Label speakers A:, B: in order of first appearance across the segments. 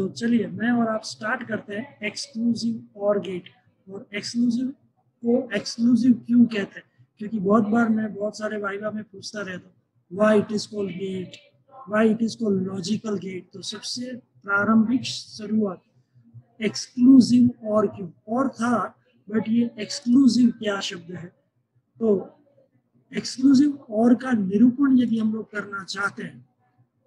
A: तो चलिए मैं और आप स्टार्ट करते हैं एक्सक्लूसिव और गेट। और एक्सक्लूसिव को एक्सक्लूसिव क्यों कहते हैं, क्योंकि बहुत बार मैं बहुत सारे वाइवा में पूछता रहता हूँ why it is called gate, why it is called logical gate. तो सबसे प्रारंभिक शुरुआत एक्सक्लूसिव और क्यों और था, बट ये एक्सक्लूसिव क्या शब्द है। तो एक्सक्लूसिव और का निरूपण यदि हम लोग करना चाहते हैं,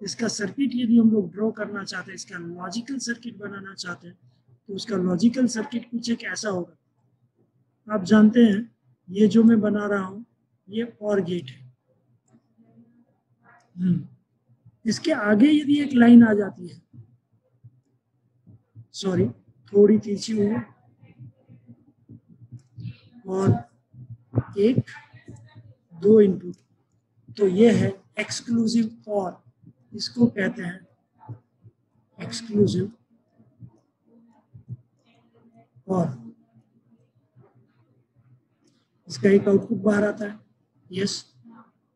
A: इसका सर्किट यदि हम लोग ड्रॉ करना चाहते हैं, इसका लॉजिकल सर्किट बनाना चाहते हैं, तो उसका लॉजिकल सर्किट कुछ एक ऐसा होगा। आप जानते हैं ये जो मैं बना रहा हूं ये और गेट है। इसके आगे यदि एक लाइन आ जाती है, सॉरी थोड़ी तिरछी हुई, और एक दो इनपुट, तो ये है एक्सक्लूसिव और, इसको कहते हैं एक्सक्लूसिव और। इसका एक आउटपुट बाहर आता है। यस,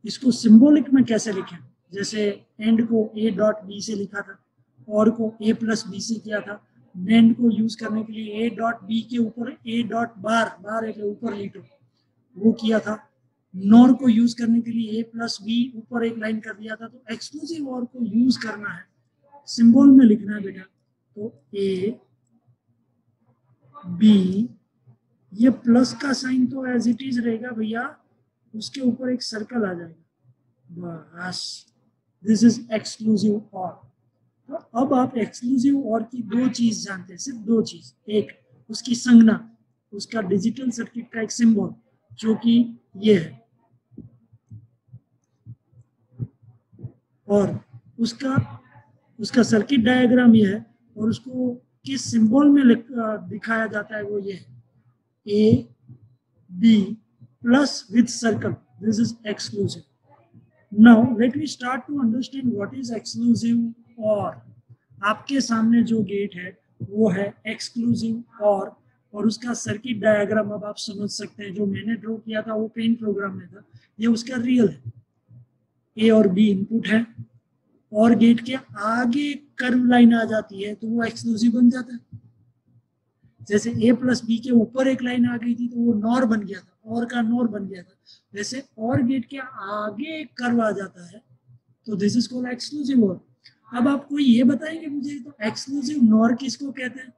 A: इसको सिंबॉलिक में कैसे लिखें, जैसे एंड को ए डॉट बी से लिखा था, और को ए प्लस बी से किया था, नेंड को यूज करने के लिए ए डॉट बी के ऊपर ए डॉट बार बार के ऊपर लिखो वो किया था, नॉर को यूज करने के लिए ए प्लस बी ऊपर एक लाइन कर दिया था। तो एक्सक्लूसिव और को यूज करना है, सिंबल में लिखना है बेटा। तो ए बी, ये प्लस का साइन तो एज इट इज रहेगा भैया, उसके ऊपर एक सर्कल आ जाएगा बस। दिस इज एक्सक्लूसिव और। तो अब आप एक्सक्लूसिव और की दो चीज जानते हैं, सिर्फ दो चीज। एक उसकी संज्ञा, उसका डिजिटल सर्किट का एक सिंबल जो कि ये है, और उसका सर्किट डायग्राम ये है, और उसको किस सिंबल में दिखाया जाता है वो ये है, A B plus with circle. This is exclusive. Now let me start to understand what is exclusive or. आपके सामने जो गेट है वो है एक्सक्लूसिव और उसका सर्किट डायग्राम अब आप समझ सकते हैं। जो मैंने ड्रॉ किया था वो पेन प्रोग्राम में था, ये उसका रियल है। ए और बी इनपुट है, और गेट के आगे कर्व लाइन आ जाती है तो वो एक्सक्लूसिव बन जाता है। जैसे ए प्लस बी के ऊपर एक लाइन आ गई थी तो वो नॉर बन गया था, और का नॉर बन गया था। वैसे और गेट के आगे एक कर्व आ जाता है तो दिस इज कॉल्ड एक्सक्लूसिव और। अब आप कोई ये बताएंगे मुझे, तो एक्सक्लूसिव नॉर किसको कहते हैं?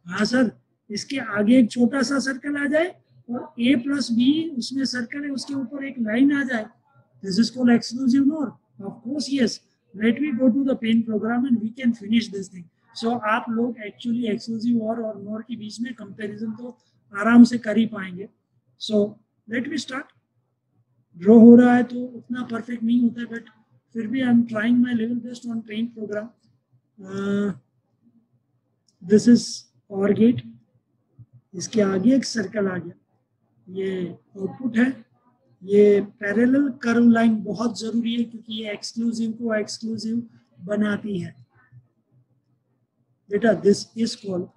A: हाँ सर, इसके आगे एक छोटा सा सर्कल आ जाए और ए प्लस बी उसमें सर्कल है, उसके ऊपर एक लाइन आ जाए, this is called exclusive nor. Of course yes, let me go to the pen program and we can finish this thing. So आप लोग एक्चुअली एक्सक्लूसिव और नॉर के बीच में कंपैरिजन तो आराम से कर ही पाएंगे। So let me start. Draw हो रहा है तो उतना परफेक्ट नहीं होता है, बट फिर भी I am trying my level best on pen program. This is or gate, इसके आगे एक सर्कल आ गया, ये आउटपुट है। ये पैरेलल कर्व लाइन बहुत जरूरी है क्योंकि ये एक्सक्लूसिव को एक्सक्लूसिव बनाती है बेटा। This is called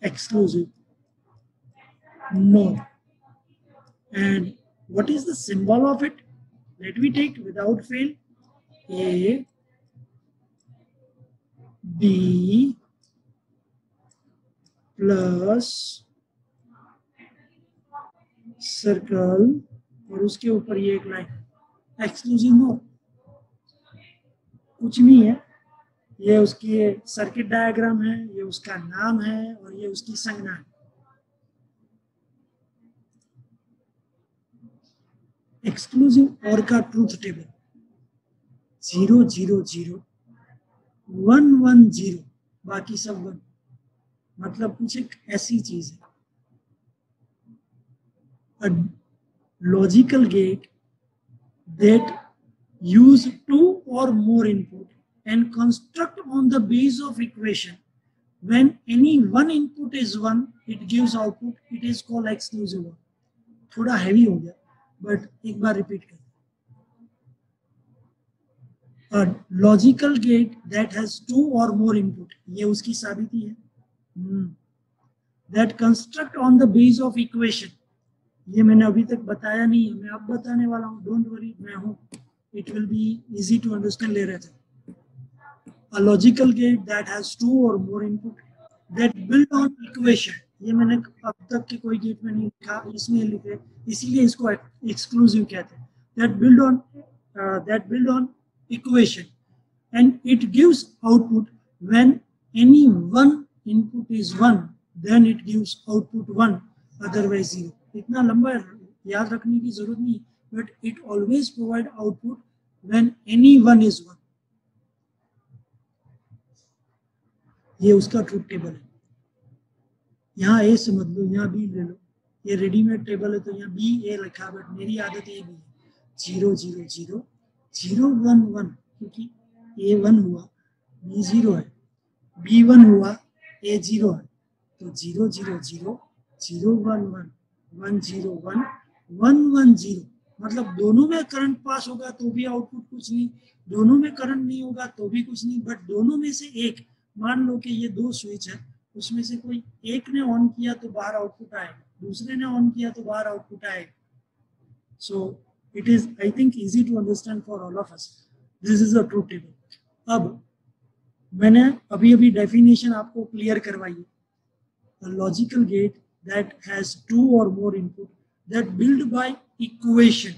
A: exclusive NOR. And what is the symbol of it? Let me take without fail A, B plus circle और उसके ऊपर ये एक लाइन। एक्सक्लूसिव NOR कुछ नहीं है, ये उसकी सर्किट डायग्राम है, ये उसका नाम है, और ये उसकी संज्ञा है। एक्सक्लूसिव और का ट्रूथ टेबल 0 0 0 1 1 0, बाकी सब 1, मतलब कुछ एक ऐसी चीज है। A logical gate that use 2 or more input and construct on the base of equation. When any one input is 1, it gives output. It is called exclusive OR. थोड़ा हैवी हो गया, बट एक बार रिपीट कर। A logical gate that has 2 or more input, ये उसकी साबिती है। That construct on the base of equation, ये मैंने अभी तक बताया नहीं है, मैं अब बताने वाला हूँ, डोंट वरी, मैं हूँ। it will be easy to understand ले रहे थे. A logical gate that has 2 or more input that build on equation. ये मैंने अब तक के कोई गेट में नहीं लिखा, इसमें लिखे, इसीलिए इसको एक्सक्लूसिव कहते हैं. That build on equation and it gives output when any one input is 1, then it gives output 1, otherwise 0. इतना लंबा याद रखने की जरूरत नहीं, but it always provide output when any one is 1. ये उसका ट्रूथ टेबल है. यहाँ ए समझ लो, यहाँ बी ले लो. ये रेडीमेड टेबल है तो यहाँ बी ए लिखा, बट मेरी आदत ये भी है 0 0 0 0 1 1, क्योंकि ए 1 हुआ बी 0 है, बी 1 हुआ ए 0 है, तो 0 0 0 0 1 1 1 0 1 1 1 0. मतलब दोनों में करंट पास होगा तो भी आउटपुट कुछ नहीं, दोनों में करंट नहीं होगा तो भी कुछ नहीं, बट दोनों में से एक, मान लो कि ये 2 स्विच है, उसमें से कोई एक ने ऑन किया तो बाहर आउटपुट आएगा, दूसरे ने ऑन किया तो बाहर आउटपुट आएगा. So it is I think easy to understand for all of us. This is a truth table. अब मैंने अभी डेफिनेशन आपको क्लियर करवाई है. A logical gate that has 2 or more input that build by equation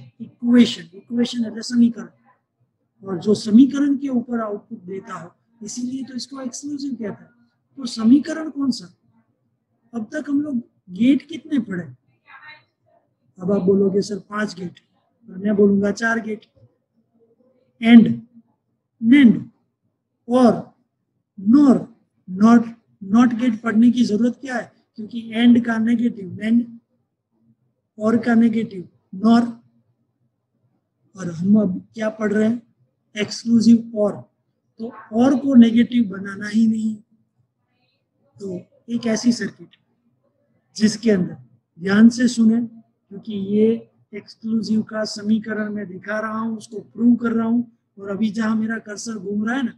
A: है समीकरण, और जो समीकरण के ऊपर आउटपुट देता हो, इसीलिए तो इसको एक्सक्लूसिव कहता है. तो समीकरण कौन सा? अब तक हम लोग गेट कितने पढ़े? अब आप बोलोगे सर 5 गेट, और मैं बोलूंगा 4 गेट. एंड, नेंड और नॉर. नॉट गेट पढ़ने की जरूरत क्या है? क्योंकि एंड का नेगेटिव नेंड, और का नेगेटिव नॉर, और हम अब क्या पढ़ रहे हैं? एक्सक्लूसिव और. तो और को नेगेटिव बनाना ही नहीं. तो एक ऐसी सर्किट जिसके अंदर, ध्यान से सुने क्योंकि ये एक्सक्लूसिव का समीकरण मैं दिखा रहा हूं, उसको प्रूव कर रहा हूं, और अभी जहां मेरा कर्सर घूम रहा है ना,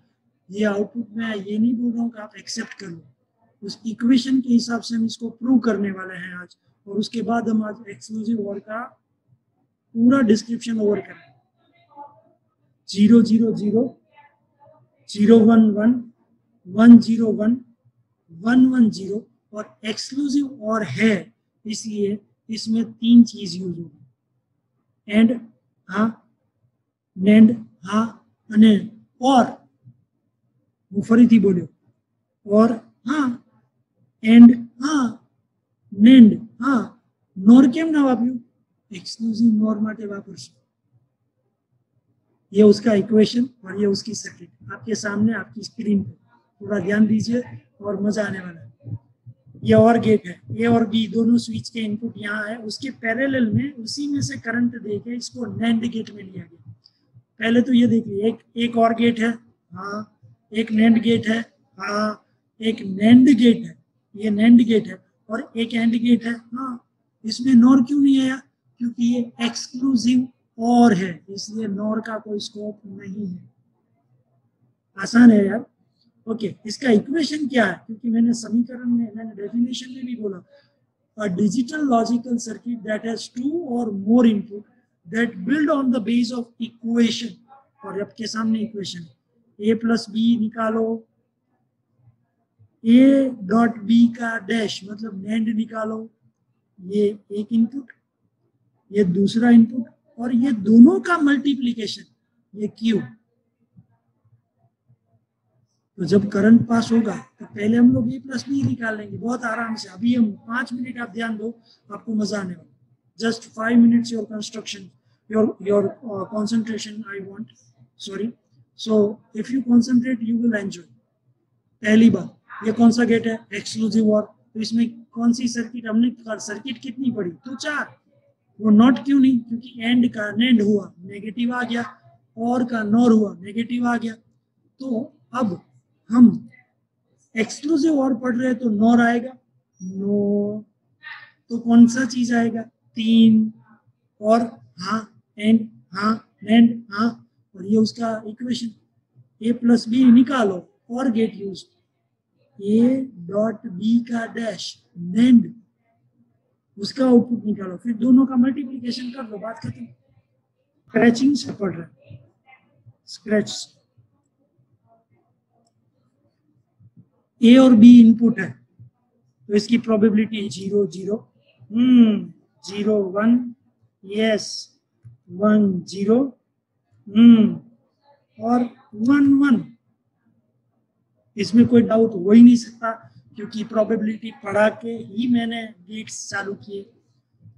A: ये आउटपुट में ये नहीं बोल रहा हूँ कि आप एक्सेप्ट कर लो, उस इक्वेशन के हिसाब से हम इसको प्रूव करने वाले हैं आज. और उसके बाद हम आज एक्सक्लूसिव और का पूरा डिस्क्रिप्शन ओवर करें. 0 0 0 0 1 1 1 0 1 1 1 0, और एक्सक्लूसिव और है इसलिए इसमें 3 चीज यूज होगी. एंड हाँ, नेंड हाँ, અને और હું ફરીથી બોલ્યો, और हाँ, एंड हाँ, नेंड हाँ. नॉर केम ना वापरू? एक्सक्लूसिव नॉर माटे वापरशो. ये उसका इक्वेशन और ये उसकी सर्किट आपके सामने आपकी स्क्रीन पे. थोड़ा ध्यान दीजिए और मजा आने वाला है. ये और गेट है, ए और बी दोनों स्विच के इनपुट यहाँ है, उसके पैरेलल में उसी में से करंट देके इसको नैंड गेट में लिया गया. पहले तो ये देखिए, एक और गेट है, हाँ, एक नैंड गेट है, हाँ, एक नैंड गेट है, ये नैंड गेट है, और एक एंड गेट है, हाँ. इसमें नॉर क्यों नहीं आया? क्योंकि ये एक्सक्लूसिव और है, इसलिए नॉर का कोई स्कोप नहीं है. आसान है यार. ओके, इसका इक्वेशन क्या है? क्योंकि मैंने समीकरण में, मैंने डेफिनेशन में भी बोला, a digital logical circuit that has 2 or more input that build on the base of equation. और आपके सामने इक्वेशन, a प्लस बी निकालो, a डॉट बी का डैश मतलब नैंड निकालो. ये एक इनपुट, ये दूसरा इनपुट, और ये दोनों का मल्टीप्लीकेशन, ये क्यू. तो जब करंट पास होगा तो पहले हम लोग ए प्लस बी निकाल लेंगे बहुत आराम से. अभी हम 5 मिनट, आप ध्यान दो, आपको मजा आने वाला. Just 5 minutes your construction, your concentration I want, sorry. So if you concentrate you will enjoy. पहली बात, ये कौन सा गेट है? एक्सक्लूसिव और. तो इसमें कौन सी सर्किट हमने, सर्किट कितनी पड़ी? तो 4. वो नॉट क्यों नहीं? क्योंकि एंड का नेंड हुआ, नेगेटिव आ गया, और का नॉर हुआ, नेगेटिव आ गया. तो अब हम एक्सक्लूसिव और पढ़ रहे हैं तो नॉर आएगा, नो. तो कौन सा चीज आएगा? 3. और हाँ, एंड हाँ, नेंड हाँ, और ये उसका इक्वेशन. ए प्लस बी निकालो और gate use, A dot B का डैश नेंड, उसका आउटपुट निकालो, फिर दोनों का मल्टीप्लिकेशन कर दो, बात खत्म. स्क्रैचिंग से पढ़ रहे हैं. स्क्रैच। ए और बी इनपुट है तो इसकी प्रोबेबिलिटी 0 0, 0 1, यस 1 0, और 1 1। इसमें कोई डाउट हो ही नहीं सकता क्योंकि प्रोबेबिलिटी पढ़ा के ही मैंने गेट्स चालू किए।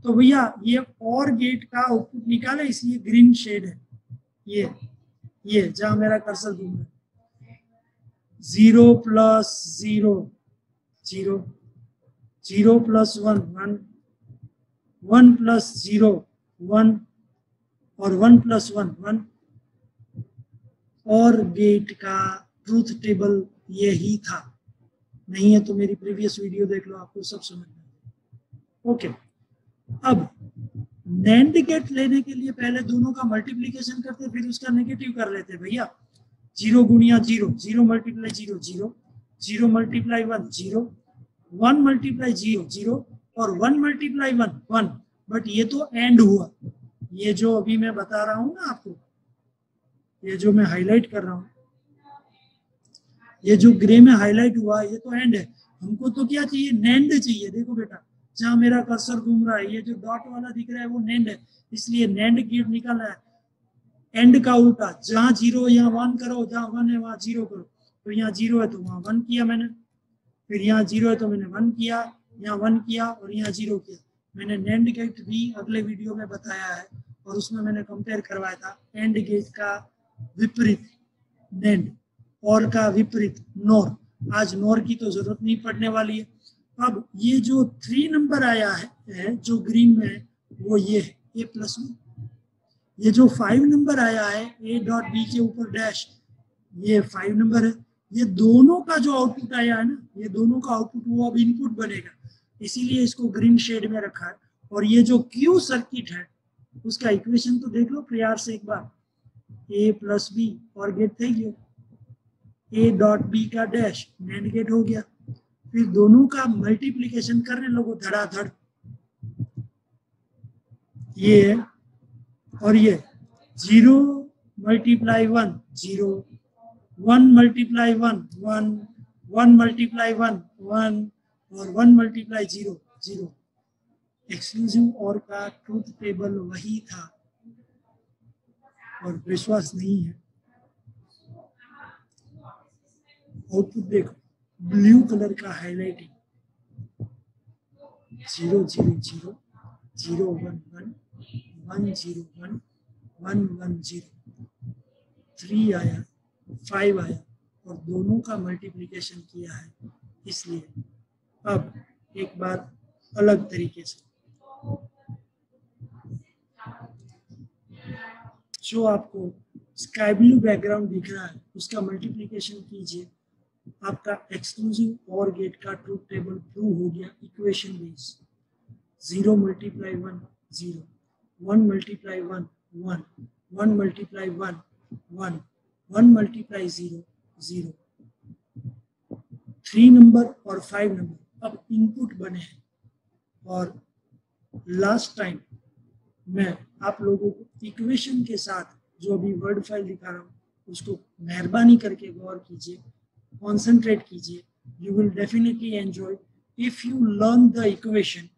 A: तो भैया ये और गेट का आउटपुट निकाले, इसलिए ग्रीन शेड है ये जहां मेरा कर्सर घूम रहा है। 0 प्लस 0 0, 0 प्लस 1 1, 1 प्लस 0 1, और 1 प्लस 1 1। और गेट का ट्रूथ टेबल यही था, नहीं है तो मेरी प्रीवियस वीडियो देख लो, आपको सब समझ में। ओके, अब नैंड गेट लेने के लिए पहले दोनों का मल्टीप्लीकेशन करते, फिर उसका नेगेटिव कर लेते भैया। 0 गुणिया 0, 0 मल्टीप्लाई 0 0, 0 मल्टीप्लाई 1 0, 1 मल्टीप्लाई 0 0, और 1 मल्टीप्लाई 1 1। बट ये तो एंड हुआ, ये जो अभी मैं बता रहा हूं ना आपको, ये जो मैं हाईलाइट कर रहा हूं, ये जो ग्रे में हाईलाइट हुआ ये तो एंड है। हमको तो क्या चाहिए, नैंड चाहिए। देखो बेटा जहां मेरा कर्सर घूम रहा है, ये जो डॉट वाला दिख रहा है वो नैंड है, इसलिए नैंड गेट निकाला है। एंड का उल्टा, जहां 0 यहाँ 1 करो, जहां 1 है वहां 0 करो। तो यहाँ 0 है तो वहां 1 किया मैंने, फिर यहाँ 0 है तो मैंने 1 किया, यहाँ 1 किया और यहाँ 0 किया। मैंने नैंड गेट भी अगले वीडियो में बताया है और उसमें मैंने कंपेयर करवाया था एंड गेट का विपरीत नैंड, और का विपरीत नॉर। आज नॉर की तो जरूरत नहीं पड़ने वाली है। अब ये जो 3 नंबर आया है जो ग्रीन में है वो ये है ए प्लस में। ये जो 5 नंबर आया है ए डॉट बी के ऊपर डैश, ये 5 नंबर है। ये दोनों का जो आउटपुट आया है ना, ये दोनों का आउटपुट वो अब इनपुट बनेगा, इसीलिए इसको ग्रीन शेड में रखा है। और ये जो क्यू सर्किट है उसका इक्वेशन तो देख लो प्यार से एक बार, ए प्लस बी और गेट थे ये ए डॉट बी का डैश नैंड गेट हो गया। फिर दोनों का मल्टीप्लीकेशन करने लोगों धड़ाधड़, ये और ये 0 मल्टीप्लाई 1 0, 1 मल्टीप्लाई 1 1, 1 मल्टीप्लाई 1 1, और 1 मल्टीप्लाई 0 0। एक्सक्लूसिव और का ट्रूथ टेबल वही था, और विश्वास नहीं है आउटपुट देखो, ब्लू कलर का हाईलाइटिंग 0 0 0, 0 1 1, 1 0 1, 1 1 0, 3 आया 5 आया और दोनों का मल्टीप्लिकेशन किया है। इसलिए अब एक बार अलग तरीके से जो आपको स्काई ब्लू बैकग्राउंड दिख रहा है उसका मल्टीप्लिकेशन कीजिए, आपका एक्सक्लूसिव और गेट का ट्रूथ टेबल प्रूव हो गया equation base. 0 multiply 1 0, 1 multiply 1 1, 1 multiply 1 1, 1 multiply 0 0। 3 number और 5 नंबर अब इनपुट बने हैं। और लास्ट टाइम मैं आप लोगों को इक्वेशन के साथ जो अभी वर्ड फाइल दिखा रहा हूँ उसको मेहरबानी करके गौर कीजिए, कॉन्सेंट्रेट कीजिए। You will definitely enjoy if you learn the equation.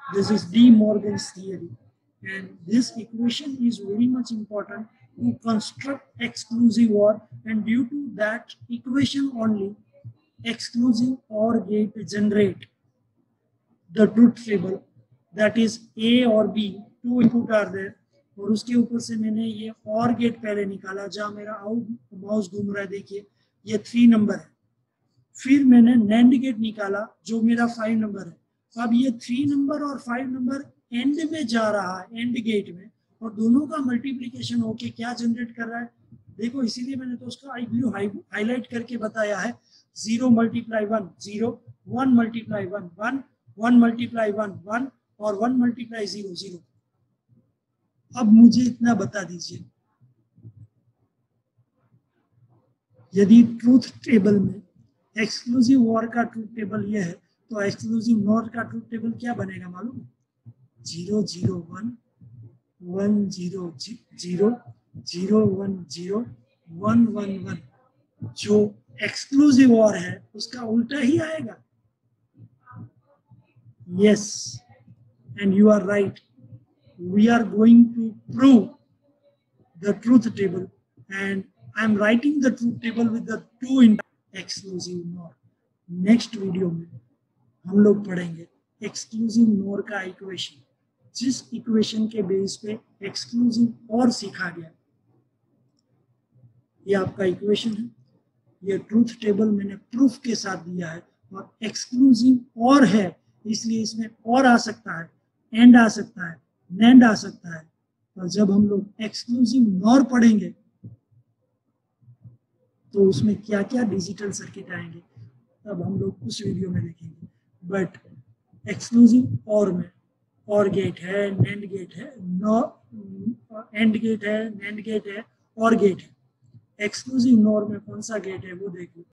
A: This is De Morgan's theory, and this equation is very much important to construct exclusive OR, and due to that equation only, exclusive OR gate generate the truth table, that is A or B, two input are there, और उसके ऊपर से मैंने ये OR gate पहले निकाला जहाँ मेरा माउस घूम रहा है, देखिए ये 3 नंबर है। फिर मैंने नैंड गेट निकाला जो मेरा 5 नंबर है। अब ये 3 नंबर और 5 नंबर एंड में जा रहा है, एंड गेट में, और दोनों का मल्टीप्लिकेशन होके क्या जनरेट कर रहा है देखो। इसीलिए मैंने तो उसका आई ब्लू हाईलाइट करके बताया है। 0 मल्टीप्लाई 1 0, 1 मल्टीप्लाई 1 1, 1 मल्टीप्लाई 1 1, और 1 मल्टीप्लाई 0 0। अब मुझे इतना बता दीजिए, यदि ट्रूथ टेबल में एक्सक्लूसिव OR का ट्रूथ टेबल यह है तो एक्सक्लूसिव नॉट का ट्रूथ टेबल क्या बनेगा मालूम? 0 0 1, 1 0 0, 0 1 0 1 1 1, जो एक्सक्लूसिव और है उसका उल्टा ही आएगा। Yes, and you are right, we are going to prove the truth table, and I am writing the truth table with the 2 exclusive nor. Next video में हम लोग पढ़ेंगे एक्सक्लूसिव नॉर का इक्वेशन, जिस इक्वेशन के बेस पे exclusive or सीखा गया। ये आपका इक्वेशन है, ये ट्रूथ टेबल मैंने प्रूफ के साथ दिया है, और एक्सक्लूसिव और है इसलिए इसमें और आ सकता है, एंड आ सकता है, नेंड आ सकता है। और जब हम लोग एक्सक्लूसिव नॉर पढ़ेंगे तो उसमें क्या क्या डिजिटल सर्किट आएंगे तब हम लोग उस वीडियो में देखेंगे। बट एक्सक्लूसिव और में और गेट है, नैंड गेट है, एंड गेट है, नैंड गेट है, और गेट है। एक्सक्लूसिव नॉर में कौन सा गेट है वो देखो।